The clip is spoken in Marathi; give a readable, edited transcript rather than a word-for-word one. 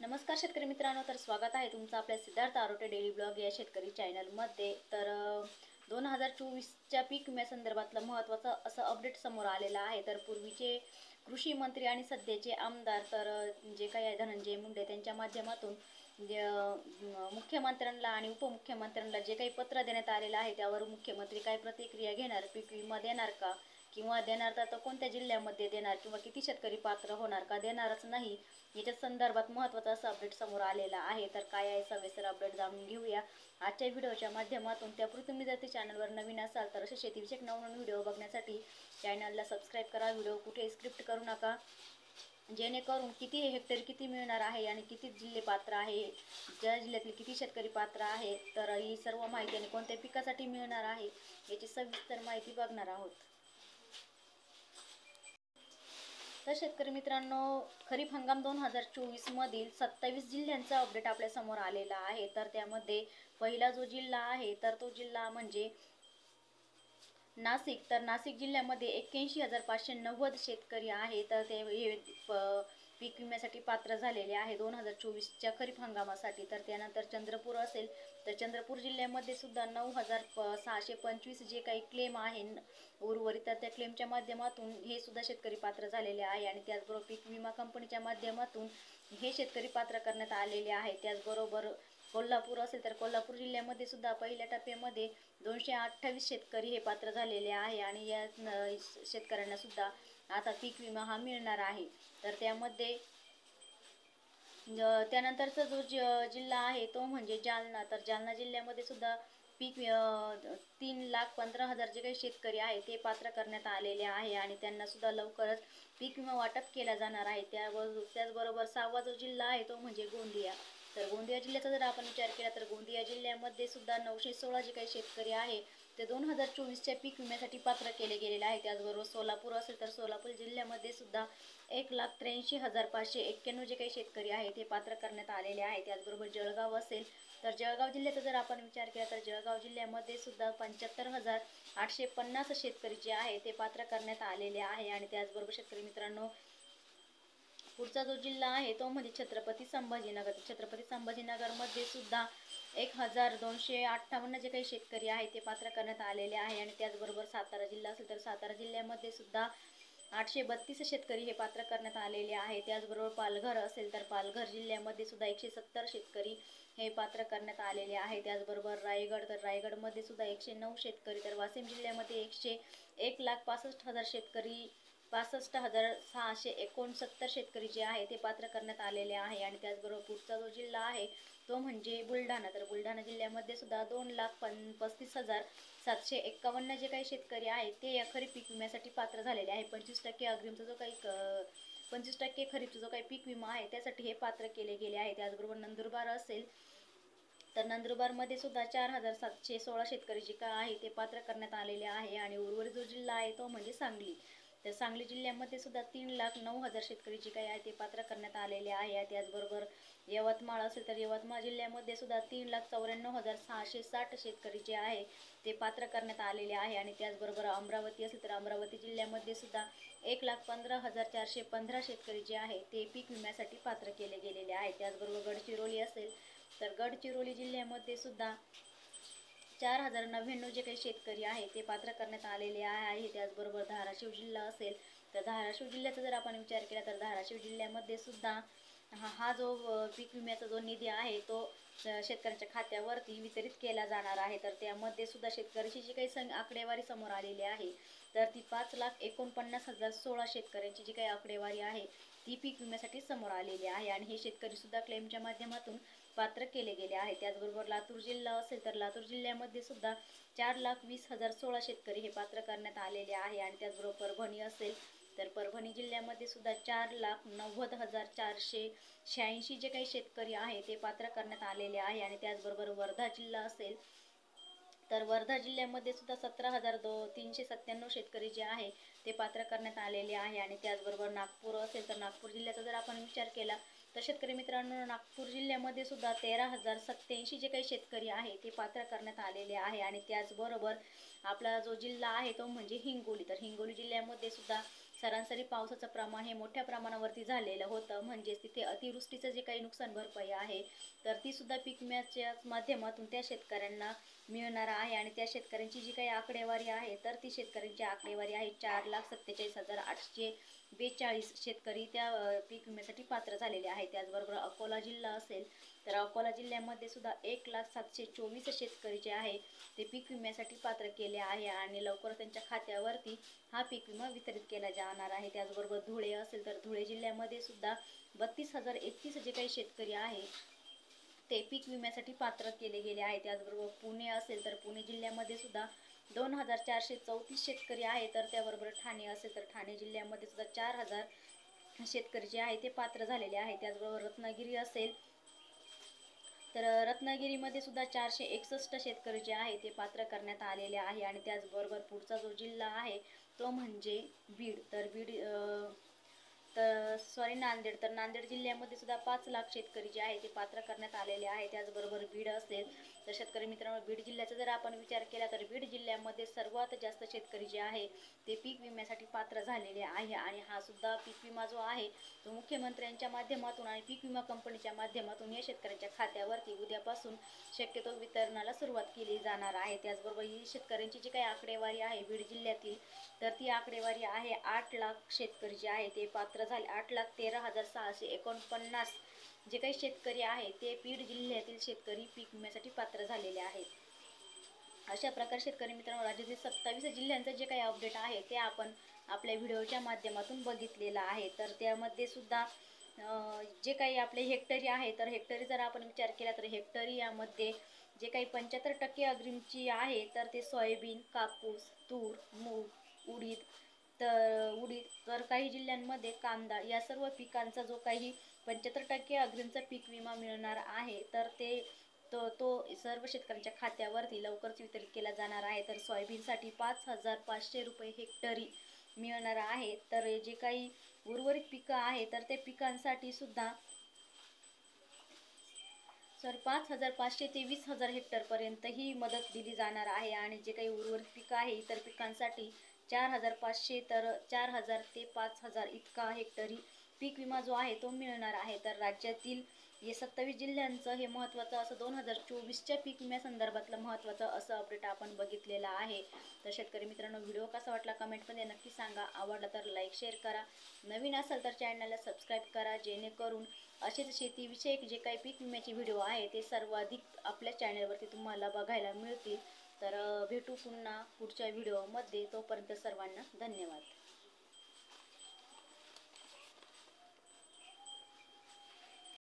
नमस्कार शेतकरी मित्रांनो, तर स्वागत आहे तुमचं आपल्या सिद्धार्थ आरोटे डेली ब्लॉग या शेतकरी चॅनलमध्ये। तर 2024च्या पीक विम्यासंदर्भातलं महत्त्वाचं असं अपडेट समोर आलेलं आहे। तर पूर्वीचे कृषी मंत्री आणि सध्याचे आमदार जे काही आहे धनंजय मुंडे त्यांच्या माध्यमातून मुख्यमंत्र्यांना आणि उपमुख्यमंत्र्यांना जे काही पत्र देण्यात आलेलं आहे त्यावर मुख्यमंत्री काय प्रतिक्रिया घेणार, पीक विमा देणार का, किंवा देणार तर कोणत्या जिल्ह्यामध्ये देणार, किंवा किती शेतकरी पात्र होणार का देणारच नाही, याच्या संदर्भात महत्त्वाचा असा अपडेट समोर आलेला आहे। तर काय आहे सविस्तर अपडेट जाणून घेऊया आजच्या व्हिडिओच्या माध्यमातून। त्यापूर्वी तुम्ही जर चॅनलवर नवीन असाल तर असे शेतीविषयक नवनवीन व्हिडिओ बघण्यासाठी चॅनलला सबस्क्राईब करा। व्हिडिओ कुठे स्क्रिप्ट करू नका, जेणेकरून किती हेक्टर किती मिळणार आहे आणि किती जिल्हे पात्र आहे, ज्या जिल्ह्यातील किती शेतकरी पात्र आहे, तर ही सर्व माहिती आणि कोणत्या पिकासाठी मिळणार आहे याची सविस्तर माहिती बघणार आहोत। तर शेतकरी मित्रांनो, खरीप हंगाम 2024 मधील 27 जिल्ह्यांचा अपडेट आपल्या समोर आलेला आहे। तर त्यामध्ये पहिला जो जिल्हा आहे तर तो जिल्हा म्हणजे नाशिक। तर नाशिक जिल्ह्यामध्ये 81,590 शेतकरी आहे, तर ते पीक विम्यासाठी पात्र झालेले आहे 2024च्या खरीप हंगामासाठी। तर त्यानंतर चंद्रपूर असेल तर चंद्रपूर जिल्ह्यामध्ये सुद्धा 9,625 जे काही क्लेम आहे उर्वरित, तर त्या क्लेमच्या माध्यमातून हे सुद्धा शेतकरी पात्र झालेले आहे। आणि त्याचबरोबर पीक विमा कंपनीच्या माध्यमातून हे शेतकरी पात्र करण्यात आलेले आहे। त्याचबरोबर कोल्हापूर असेल तर कोल्हापूर जिल्ह्यामध्ये सुद्धा पहिल्या टप्प्यामध्ये 228 शेतकरी हे पात्र झालेले आहे आणि या शेतकऱ्यांना सुद्धा आता पीक विमा हा मिळणार आहे। तर त्यामध्ये त्यानंतरचा जो जिल्हा आहे तो म्हणजे जालना। तर जालना जिल्ह्यामध्ये सुद्धा 3,15,000 जे काही शेतकरी आहे ते पात्र करण्यात आलेले आहे आणि त्यांना सुद्धा लवकरच पीक विमा वाटप केला जाणार आहे। त्याचबरोबर 6वा जो जिल्हा आहे तो म्हणजे गोंदिया। तर गोंदिया जिल्ह्याचा जर आपण विचार केला तर गोंदिया जिल्ह्यामध्ये सुद्धा 916 जे काही शेतकरी आहे ते 2024च्या पीक विम्यासाठी पात्र केले गेलेले आहे। त्याचबरोबर सोलापूर असेल तर सोलापूर जिल्ह्यामध्ये सुद्धा 1,83,591 जे काही शेतकरी आहे ते पात्र करण्यात आलेले आहे। त्याचबरोबर जळगाव असेल तर जळगाव जिल्ह्याचा जर आपण विचार केला तर जळगाव जिल्ह्यामध्ये सुद्धा 75,850 शेतकरी जे आहे ते पात्र करण्यात आलेले आहे। आणि त्याचबरोबर शेतकरी मित्रांनो, पुढचा जो जिल्हा आहे तो म्हणजे छत्रपती संभाजीनगर। छत्रपती संभाजीनगरमध्ये सुद्धा 1,258 जे काही शेतकरी आहे ते पात्र करण्यात आलेले आहे। आणि त्याचबरोबर सातारा जिल्हा असेल तर सातारा जिल्ह्यामध्ये सुद्धा 832 शेतकरी हे पात्र करण्यात आलेले आहे। त्याचबरोबर पालघर असेल तर पालघर जिल्ह्यामध्ये सुद्धा 170 शेतकरी हे पात्र करण्यात आलेले आहे। त्याचबरोबर रायगड, तर रायगडमध्ये सुद्धा 109 शेतकरी। तर वाशिम जिल्ह्यामध्ये 1,65,000 शेतकरी, 65,669 शेतकरी जे आहे ते पात्र करण्यात आलेले आहे। आणि त्याचबरोबर पुढचा जो जिल्हा आहे तो म्हणजे बुलढाणा। तर बुलढाणा जिल्ह्यामध्ये सुद्धा 2,35,751 जे काही शेतकरी आहेत ते या खरीप पीक विम्यासाठी पात्र झालेले आहे। 25% अग्रिमचा जो काही 25% खरीपचा जो काही पीक विमा आहे त्यासाठी हे पात्र केले गेले आहे। त्याचबरोबर नंदुरबार असेल तर नंदुरबारमध्ये सुद्धा 4,716 शेतकरी जे काय आहे ते पात्र करण्यात आलेले आहे। आणि उर्वरित जो जिल्हा आहे तो म्हणजे सांगली। तर सांगली जिल्ह्यामध्ये सुद्धा 3,09,000 शेतकरी जे काही आहे ते पात्र करण्यात आलेले आहे। त्याचबरोबर यवतमाळ असेल तर यवतमाळ जिल्ह्यामध्ये सुद्धा 3,94,660 शेतकरी जे आहे ते पात्र करण्यात आलेले आहे। आणि त्याचबरोबर अमरावती असेल तर अमरावती जिल्ह्यामध्ये सुद्धा 1,15,415 शेतकरी जे आहे ते पीक विम्यासाठी पात्र केले गेलेले आहे। त्याचबरोबर गडचिरोली असेल तर गडचिरोली जिल्ह्यामध्ये सुद्धा 4,099 जे काही शेतकरी आहे ते पात्र करण्यात आलेले आहे। त्याचबरोबर धाराशिव जिल्हा असेल तर धाराशिव जिल्ह्याचा जर आपण विचार केला तर धाराशिव जिल्ह्यामध्ये सुद्धा हा जो पीक विम्याचा जो निधी आहे तो शेतकऱ्यांच्या खात्यावरती वितरित केला जाणार आहे। तर त्यामध्ये सुद्धा शेतकऱ्याची जी काही आकडेवारी समोर आलेली आहे तर ती 5,49,016 शेतकऱ्यांची जी काही आकडेवारी आहे ती पीक विम्यासाठी समोर आलेली आहे। आणि हे शेतकरी सुद्धा क्लेमच्या माध्यमातून पात्र केले गेले आहे। त्याचबरोबर लातूर जिल्हा असेल तर लातूर जिल्ह्यामध्ये सुद्धा 4,20,016 शेतकरी हे पात्र करण्यात आलेले आहे। आणि त्याचबरोबर परभणी असेल तर परभणी जिल्ह्यामध्ये सुद्धा 4,90,486 जे काही शेतकरी आहे ते पात्र करण्यात आलेले आहे। आणि त्याचबरोबर वर्धा जिल्हा असेल तर वर्धा जिल्ह्यामध्ये सुद्धा 17,397 शेतकरी जे आहे ते पात्र करण्यात आलेले आहे। आणि त्याचबरोबर नागपूर असेल तर नागपूर जिल्ह्याचा जर आपण विचार केला तर शेतकरी मित्रांनो, नागपूर जिल्ह्यामध्ये सुद्धा 13,087 जे काही शेतकरी आहे ते पात्र करण्यात आलेले आहे। आणि त्याचबरोबर आपला जो जिल्हा आहे तो म्हणजे हिंगोली। तर हिंगोली जिल्ह्यामध्ये सुद्धा सरासरी पावसाचं प्रमाण हे मोठ्या प्रमाणावरती झालेलं होतं, म्हणजेच तिथे अतिवृष्टीचं जे काही नुकसान भरपाई आहे तर ती सुद्धा पीक विम्याच्या माध्यमातून त्या शेतकऱ्यांना मिळणार आहे. आणि त्या शेतकऱ्यांची जी काही आकडेवारी आहे तर ती शेतकऱ्यांची आकडेवारी आहे 4,47,842 शेतकरी त्या पीक विम्यासाठी पात्र झालेले आहे. त्याचबरोबर अकोला जिल्हा असेल तर अकोला जिल्ह्यामध्ये सुद्धा 1,724 शेतकरी जे आहे ते पीक विम्यासाठी पात्र केले आहे आणि लवकर त्यांच्या खात्यावरती हा पीक विमा वितरित केला जाणार आहे. त्याचबरोबर धुळे असेल तर धुळे जिल्ह्यामध्ये सुद्धा 32,031 जे काही शेतकरी आहे ते पीक विम्यासाठी पात्र केले गेले आहे. त्याचबरोबर पुणे असेल तर पुणे जिल्ह्यामध्ये सुद्धा 2,434 शेतकरी आहे. तर त्याबरोबर ठाणे असेल तर ठाणे जिल्ह्यामध्ये सुद्धा 4,000 शेतकरी जे आहे ते पात्र झालेले आहे. त्याचबरोबर रत्नागिरी असेल तर रत्नागिरीमध्ये सुद्धा 461 शेतकरी जे आहे ते पात्र करण्यात आलेले आहे. आणि त्याचबरोबर पुढचा जो जिल्हा आहे तो म्हणजे बीड. तर नांदेड. तर नांदेड जिल्ह्यामध्ये सुद्धा 5 लाख शेतकरी जे आहे ते पात्र करण्यात आलेले आहे. त्याचबरोबर बीड असेल तर शेतकरी मित्रांनो, बीड जिल्ह्याचा जर आपण विचार केला तर बीड जिल्ह्यामध्ये सर्वात जास्त शेतकरी जे आहे ते पीक विम्यासाठी पात्र झालेले आहे. आणि हा सुद्धा पीक विमा जो आहे तो मुख्यमंत्र्यांच्या माध्यमातून आणि पीक विमा कंपनीच्या माध्यमातून या शेतकऱ्यांच्या खात्यावरती उद्यापासून शक्यतो वितरणाला सुरुवात केली जाणार आहे. त्याचबरोबर ही शेतकऱ्यांची जी काही आकडेवारी आहे बीड जिल्ह्यातील तर ती आकडेवारी आहे 8 लाख शेतकरी जे आहे ते पात्र झाले. 8,13,649 जे काही शेतकरी आहे ते बीड जिल्ह्यातील शेतकरी पीक विम्यासाठी पात्र झालेले आहेत. अशा प्रकारे शेतकरी मित्रांनो, राज्यातील 27 जिल्ह्यांचं जे काही अपडेट आहे ते आपण आपल्या व्हिडिओच्या माध्यमातून बघितलेलं आहे. तर त्यामध्ये सुद्धा जे काही आपले हेक्टरी आहे तर हेक्टरी जर आपण विचार केला तर हेक्टरी यामध्ये जे काही 75% अग्रिमची आहे तर ते सोयाबीन, कापूस, तूर, मूग, तर काही जिल्ह्यांमध्ये कांदा या सर्व पिकांचा जो काही 75% अग्रिमचा पीक विमा मिळणार आहे तर तो सर्व शेतकऱ्यांच्या खात्यावरती लवकरच वितरित केला जाणार आहे. तर सोयाबीनसाठी 5,500 रुपये हेक्टरी मिळणार आहे. तर जे काही उर्वरित पिकं आहे तर ते पिकांसाठी सुद्धा 5,500 ते 20,000 हेक्टरपर्यंत ही मदत दिली जाणार आहे. आणि जे काही उर्वरित पिकं आहे इतर पिकांसाठी 4,500 तर 4,000 ते 5,000 इतका हेक्टरी पीक विमा जो आहे तो मिळणार आहे. तर राज्यातील हे 27 जिल्ह्यांचं हे महत्त्वाचं असं 2024च्या पीक विम्यासंदर्भातलं महत्त्वाचं असं अपडेट आपण बघितलेलं आहे. तर शेतकरी मित्रांनो, व्हिडिओ कसा वाटला कमेंटमध्ये नक्की सांगा. आवडला तर लाईक शेअर करा. नवीन असेल तर चॅनलला सबस्क्राईब करा, जेणेकरून असेच शेतीविषयक जे काही पीक विम्याचे व्हिडिओ आहे ते सर्वाधिक आपल्या चॅनलवरती तुम्हाला बघायला मिळतील. तर भेटू पुन्हा पुढच्या व्हिडिओमध्ये. तोपर्यंत सर्वांना धन्यवाद.